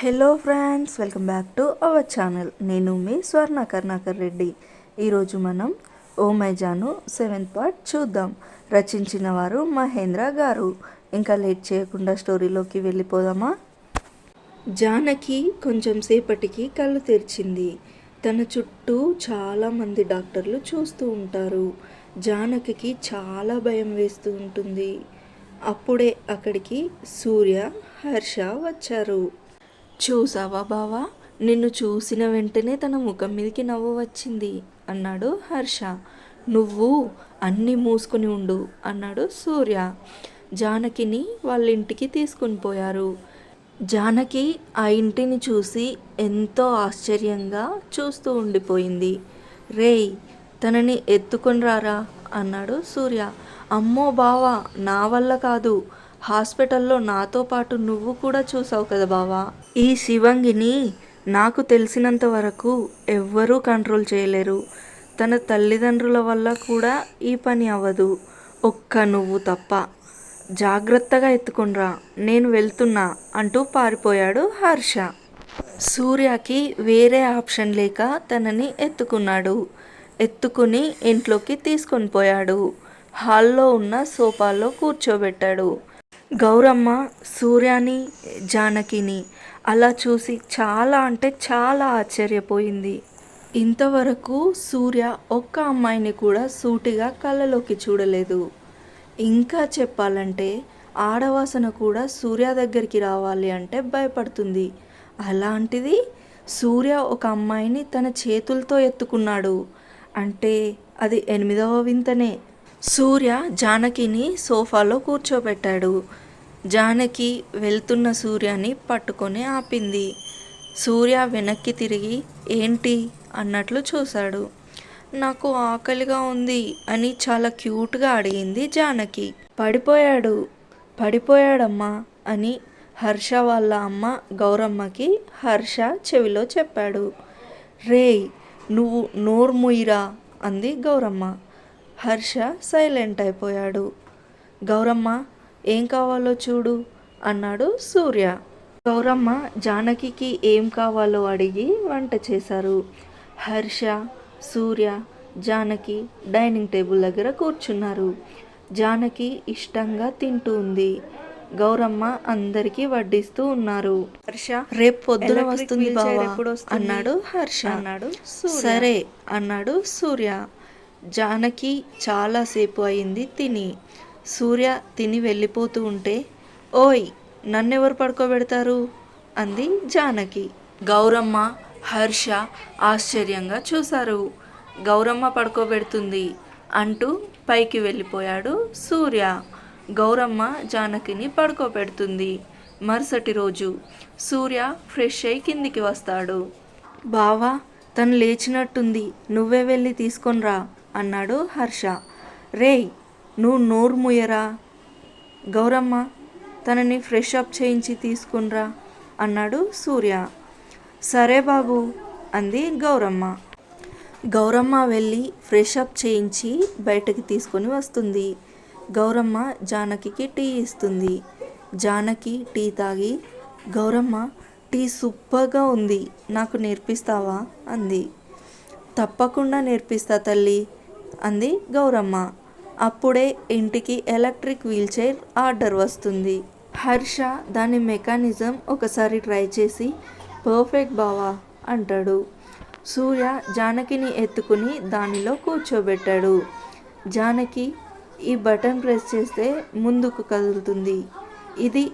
Hello friends, welcome back to our channel. నేను మీ స్వర్ణ కర్ణాకర్ రెడ్డి. ఈరోజు మనం oh my Janu 7th part చూద్దాం. రచించిన వారు మహేంద్ర గారు. ఇంకా లేట్ చేయకుండా స్టోరీలోకి వెళ్ళిపోదామా? జానకి కొంచెం సేపటికి కళ్ళు తెరిచింది. తన చుట్టూ చాలామంది డాక్టర్లు చూస్తూ ఉంటారు. జానకి చాలా భయం వేస్తూ ఉంటుంది. అప్పుడే అక్కడికి సూర్య, హర్ష వచ్చారు. చూసావా బావా, నిన్ను చూసిన వెంటనే తన ముఖం మీదకి నవ్వు వచ్చింది అన్నాడు హర్ష. నువ్వు అన్నీ మూసుకొని ఉండు అన్నాడు సూర్య. జానకిని వాళ్ళ ఇంటికి తీసుకుని పోయారు. జానకి ఆ ఇంటిని చూసి ఎంతో ఆశ్చర్యంగా చూస్తూ ఉండిపోయింది. రేయ్, తనని ఎత్తుకొని రారా అన్నాడు సూర్య. అమ్మో బావా, నా వల్ల కాదు, హాస్పిటల్లో నాతో పాటు నువ్వు కూడా చూసావు కదా బావా. ఈ శివంగిని నాకు తెలిసినంత వరకు ఎవ్వరూ కంట్రోల్ చేయలేరు. తన తల్లిదండ్రుల వల్ల కూడా ఈ పని అవ్వదు, ఒక్క నువ్వు తప్ప. జాగ్రత్తగా ఎత్తుకునిరా, నేను వెళ్తున్నా అంటూ పారిపోయాడు హర్ష. సూర్యకి వేరే ఆప్షన్ లేక తనని ఎత్తుకున్నాడు. ఎత్తుకుని ఇంట్లోకి తీసుకొని పోయాడు. హాల్లో ఉన్న సోఫాలో కూర్చోబెట్టాడు. గౌరమ్మ సూర్యాని, జానకిని అలా చూసి చాలా అంటే చాలా ఆశ్చర్యపోయింది. ఇంతవరకు సూర్య ఒక్క అమ్మాయిని కూడా సూటిగా కళ్ళలోకి చూడలేదు. ఇంకా చెప్పాలంటే ఆడవాసన కూడా సూర్య దగ్గరికి రావాలి అంటే భయపడుతుంది. అలాంటిది సూర్య ఒక అమ్మాయిని తన చేతులతో ఎత్తుకున్నాడు అంటే అది 8వ వింతనే. సూర్య జానకిని సోఫాలో కూర్చోబెట్టాడు. జానకి వెళ్తున్న సూర్యని పట్టుకొని ఆపింది. సూర్య వెనక్కి తిరిగి ఏంటి అన్నట్లు చూశాడు. నాకు ఆకలిగా ఉంది అని చాలా క్యూట్గా అడిగింది జానకి. పడిపోయాడమ్మా అని హర్ష వాళ్ళ అమ్మ గౌరమ్మకి హర్ష చెవిలో చెప్పాడు. రేయ్, నువ్వు నోరు ముయ్యిరా అంది గౌరమ్మ. హర్ష సైలెంట్ అయిపోయాడు. గౌరమ్మ, ఏం కావాలో చూడు అన్నాడు సూర్య. గౌరమ్మ జానకికి ఏం కావాలో అడిగి వంట చేశారు. హర్ష, సూర్య, జానకి డైనింగ్ టేబుల్ దగ్గర కూర్చున్నారు. జానకి ఇష్టంగా తింటూ ఉంది. గౌరమ్మ అందరికీ వడ్డిస్తూ ఉన్నారు. హర్ష, రేపు పొద్దున వస్తుంది బావా అన్నాడు హర్ష. సరే అన్నాడు సూర్య. జానకి చాలాసేపు అయింది తిని. సూర్య తిని వెళ్ళిపోతూ ఉంటే, ఓయ్, నన్నెవరు పడుకోబెడతారు అంది జానకి. గౌరమ్మ, హర్ష ఆశ్చర్యంగా చూశారు. గౌరమ్మ పడుకోబెడుతుంది అంటూ పైకి వెళ్ళిపోయాడు సూర్య. గౌరమ్మ జానకిని పడుకోబెడుతుంది. మరుసటి రోజు సూర్య ఫ్రెష్ అయి కిందికి వస్తాడు. బావా, తను లేచినట్టుంది, నువ్వే వెళ్ళి తీసుకొనిరా అన్నాడు హర్ష. రేయ్, నువ్వు నోరు ముయ్యరా. గౌరమ్మ, తనని ఫ్రెష్ అప్ చేయించి తీసుకునిరా అన్నాడు సూర్య. సరే బాబు అంది గౌరమ్మ. గౌరమ్మ వెళ్ళి ఫ్రెష్ అప్ చేయించి బయటకి తీసుకొని వస్తుంది. గౌరమ్మ జానకికి టీ ఇస్తుంది. జానకి టీ తాగి, గౌరమ్మ, టీ సూపర్గా ఉంది, నాకు నేర్పిస్తావా అంది. తప్పకుండా నేర్పిస్తా తల్లి అంది గౌరమ్మ. అప్పుడే ఇంటికి ఎలక్ట్రిక్ వీల్ చైర్ ఆర్డర్ వస్తుంది. హర్ష దాని మెకానిజం ఒకసారి ట్రై చేసి పర్ఫెక్ట్ బావా అంటాడు. సూర్య జానకిని ఎత్తుకుని దానిలో కూర్చోబెట్టాడు. జానకి, ఈ బటన్ ప్రెస్ చేస్తే ముందుకు కదులుతుంది, ఇది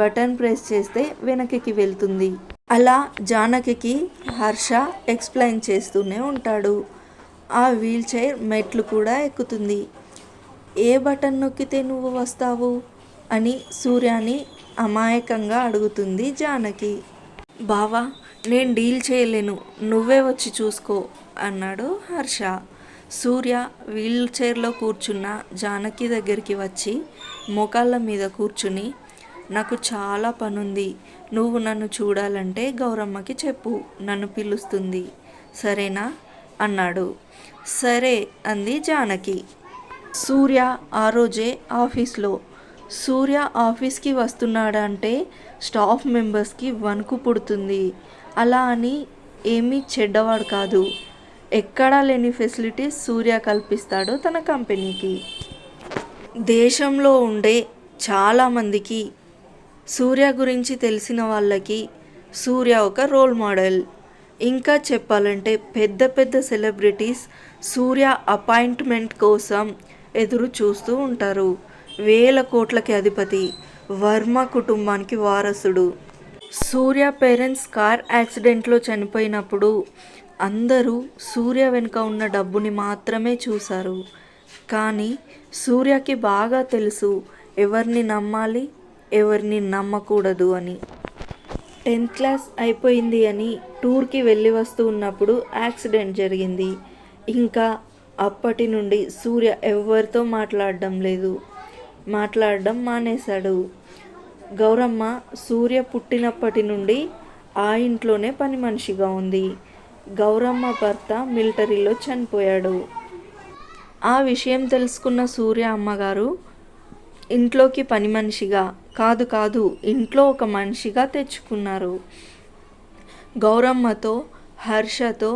బటన్ ప్రెస్ చేస్తే వెనక్కి వెళ్తుంది. అలా జానకికి హర్ష ఎక్స్ప్లెయిన్ చేస్తూనే ఉంటాడు. ఆ వీల్ చైర్ మెట్లు కూడా ఎక్కుతుంది. ఏ బటన్ నొక్కితే నువ్వు వస్తావు అని సూర్యాని అమాయకంగా అడుగుతుంది జానకి. బావా, నేను డీల్ చేయలేను, నువ్వే వచ్చి చూసుకో అన్నాడు హర్ష. సూర్య వీల్ చైర్లో కూర్చున్న జానకి దగ్గరికి వచ్చి మోకాళ్ళ మీద కూర్చుని, నాకు చాలా పనుంది, నువ్వు నన్ను చూడాలంటే గౌరమ్మకి చెప్పు, నన్ను పిలుస్తుంది, సరేనా అన్నాడు. సరే అంది జానకి. సూర్య ఆ రోజే ఆఫీస్లో సూర్య ఆఫీస్కి వస్తున్నాడంటే స్టాఫ్ మెంబర్స్కి వణుకు పుడుతుంది. అలా అని ఏమీ చెడ్డవాడు కాదు. ఎక్కడా లేని ఫెసిలిటీస్ సూర్య కల్పిస్తాడు తన కంపెనీకి. దేశంలో ఉండే చాలామందికి సూర్య గురించి తెలిసిన వాళ్ళకి సూర్య ఒక రోల్ మోడల్. ఇంకా చెప్పాలంటే పెద్ద పెద్ద సెలబ్రిటీస్ సూర్య అపాయింట్మెంట్ కోసం ఎదురు చూస్తూ ఉంటారు. వేల కోట్లకి అధిపతి, వర్మ కుటుంబానికి వారసుడు. సూర్య పేరెంట్స్ కార్ యాక్సిడెంట్లో చనిపోయినప్పుడు అందరూ సూర్య వెనుక ఉన్న డబ్బుని మాత్రమే చూశారు. కానీ సూర్యకి బాగా తెలుసు ఎవరిని నమ్మాలి, ఎవరిని నమ్మకూడదు అని. 10th క్లాస్ అయిపోయింది అని టూర్కి వెళ్ళి వస్తూ ఉన్నప్పుడు యాక్సిడెంట్ జరిగింది. ఇంకా అప్పటి నుండి సూర్య ఎవరితో మాట్లాడడం మానేశాడు. గౌరమ్మ సూర్య పుట్టినప్పటి నుండి ఆ ఇంట్లోనే పని మనిషిగా ఉంది. గౌరమ్మ భర్త మిలిటరీలో చనిపోయాడు. ఆ విషయం తెలుసుకున్న సూర్య అమ్మగారు ఇంట్లోకి పని మనిషిగా కాదు ఇంట్లో ఒక మనిషిగా తెచ్చుకున్నారు. గౌరమ్మతో, హర్షతో,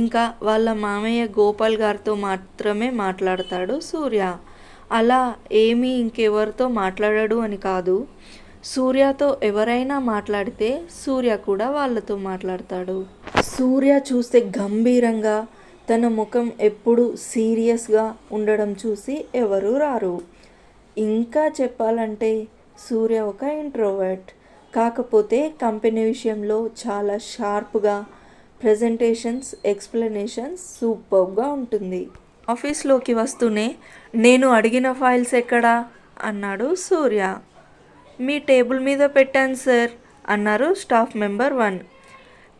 ఇంకా వాళ్ళ మామయ్య గోపాల్ గారితో మాత్రమే మాట్లాడతాడు సూర్య. అలా ఏమీ ఇంకెవరితో మాట్లాడాడు అని కాదు. సూర్యతో ఎవరైనా మాట్లాడితే సూర్య కూడా వాళ్ళతో మాట్లాడతాడు. సూర్య చూస్తే గంభీరంగా, తన ముఖం ఎప్పుడు సీరియస్గా ఉండడం చూసి ఎవరు రారు. ఇంకా చెప్పాలంటే సూర్య ఒక ఇంట్రోవర్ట్. కాకపోతే కంపెనీ విషయంలో చాలా షార్ప్గా, ప్రజెంటేషన్స్, ఎక్స్ప్లెనేషన్స్ సూపర్గా ఉంటుంది. ఆఫీస్లోకి వస్తూనే నేను అడిగిన ఫైల్స్ ఎక్కడా అన్నాడు సూర్య. మీ టేబుల్ మీద పెట్టాను సార్ అన్నారు స్టాఫ్ మెంబర్ 1.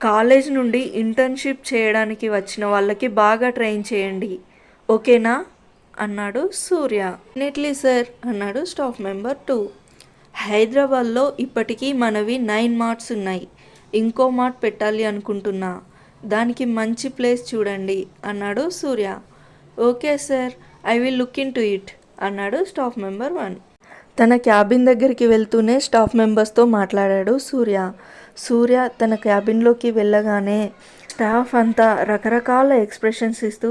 కాలేజ్ నుండి ఇంటర్న్షిప్ చేయడానికి వచ్చిన వాళ్ళకి బాగా ట్రైన్ చేయండి, ఓకేనా అన్నాడు సూర్య. నెట్లీ సార్ అన్నాడు స్టాఫ్ మెంబర్ 2. హైదరాబాద్లో ఇప్పటికీ మనవి 9 మార్ట్స్ ఉన్నాయి. ఇంకో మార్ట్ పెట్టాలి అనుకుంటున్నా, దానికి మంచి ప్లేస్ చూడండి అన్నాడు Surya. Okay sir, I will look into it అన్నాడు స్టాఫ్ మెంబర్ 1. తన క్యాబిన్ దగ్గరికి వెళ్తూనే స్టాఫ్ మెంబర్స్తో మాట్లాడాడు సూర్య. సూర్య తన క్యాబిన్లోకి వెళ్ళగానే స్టాఫ్ అంతా రకరకాల ఎక్స్ప్రెషన్స్ ఇస్తూ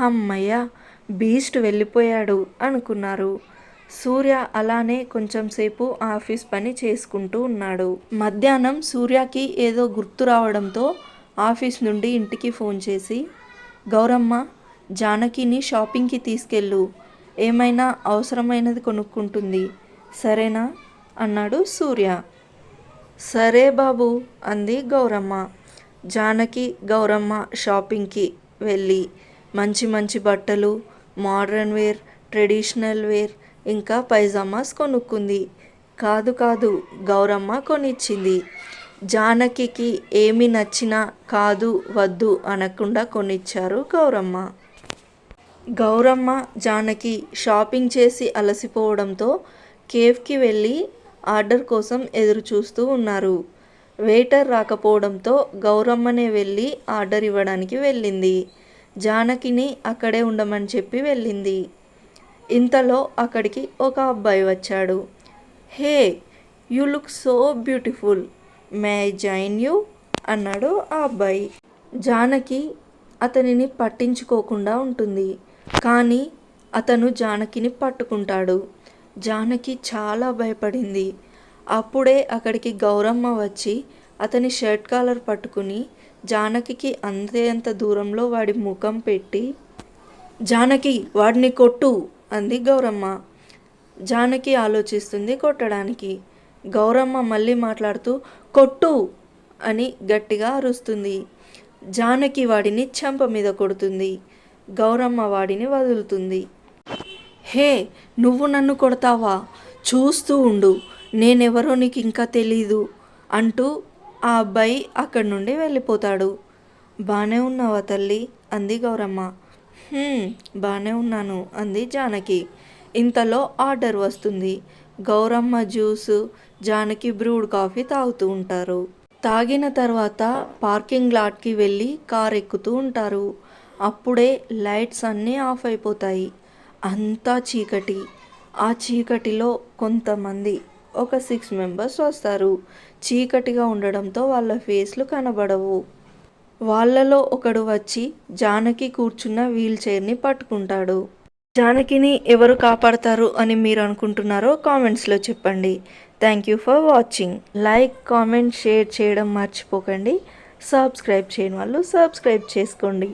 అమ్మయ్య బీస్ట్ వెళ్ళిపోయాడు అనుకున్నారు. సూర్య అలానే కొంచెం సేపు ఆఫీస్ పని చేసుకుంటూ ఉన్నాడు. మధ్యాహ్నం సూర్యకి ఏదో గుర్తు రావడంతో ఆఫీస్ నుండి ఇంటికి ఫోన్ చేసి, గౌరమ్మ జానకిని షాపింగ్కి తీసుకెళ్ళు, ఏమైనా అవసరమైనది కొనుక్కుంటుంది, సరేనా అన్నాడు సూర్య. సరే బాబు అంది గౌరమ్మ. జానకి, గౌరమ్మ షాపింగ్కి వెళ్ళి మంచి మంచి బట్టలు, మోడ్రన్ వేర్, ట్రెడిషనల్ వేర్, ఇంకా పైజామాస్ కొనుక్కుంది. కాదు గౌరమ్మ కొనిచ్చింది. జానకికి ఏమి నచ్చినా కాదు వద్దు అనకుండా కొనిచ్చారు గౌరమ్మ. గౌరమ్మ, జానకి షాపింగ్ చేసి అలసిపోవడంతో కేఫ్కి వెళ్ళి ఆర్డర్ కోసం ఎదురు చూస్తూ ఉన్నారు. వెయిటర్ రాకపోవడంతో గౌరమ్మనే వెళ్ళి ఆర్డర్ ఇవ్వడానికి వెళ్ళింది. జానకిని అక్కడే ఉండమని చెప్పి వెళ్ళింది. ఇంతలో అక్కడికి ఒక అబ్బాయి వచ్చాడు. Hey, you look so beautiful, may I join you అన్నాడు ఆ అబ్బాయి. జానకి అతనిని పట్టించుకోకుండా ఉంటుంది. కానీ అతను జానకిని పట్టుకుంటాడు. జానకి చాలా భయపడింది. అప్పుడే అక్కడికి గౌరమ్మ వచ్చి అతని షర్ట్ కాలర్ పట్టుకుని జానకికి అంత దూరంలో వాడి ముఖం పెట్టి, జానకి వాడిని కొట్టు అంది గౌరమ్మ. జానకి ఆలోచిస్తుంది కొట్టడానికి. గౌరమ్మ మళ్ళీ మాట్లాడుతూ కొట్టు అని గట్టిగా అరుస్తుంది. జానకి వాడిని చెంప మీద కొడుతుంది. గౌరమ్మ వాడిని వదులుతుంది. హే, నువ్వు నన్ను కొడతావా, చూస్తూ ఉండు, నేనెవరో నీకు ఇంకా తెలీదు అంటూ ఆ అబ్బాయి అక్కడి నుండి వెళ్ళిపోతాడు. బానే ఉన్నావా తల్లి అంది గౌరమ్మ. బానే ఉన్నాను అంది జానకి. ఇంతలో ఆర్డర్ వస్తుంది. Gouramma juice, Janaki brewed coffee తాగుతూ ఉంటారు. తాగిన తర్వాత పార్కింగ్ లాట్కి వెళ్ళి కార్ ఎక్కుతూ ఉంటారు. అప్పుడే లైట్స్ అన్నీ ఆఫ్ అయిపోతాయి. అంతా చీకటి. ఆ చీకటిలో కొంతమంది ఒక 6 మెంబర్స్ వస్తారు. చీకటిగా ఉండడంతో వాళ్ళ ఫేస్లు కనబడవు. వాళ్ళలో ఒకడు వచ్చి జానకి కూర్చున్న వీల్ చైర్ని పట్టుకుంటాడు. జానకిని ఎవరు కాపాడతారు అని మీరు అనుకుంటున్నారో కామెంట్స్లో చెప్పండి. Thank you for watching. Like, comment, share చేయడం మర్చిపోకండి. సబ్స్క్రైబ్ చేయని వాళ్ళు సబ్స్క్రైబ్ చేసుకోండి.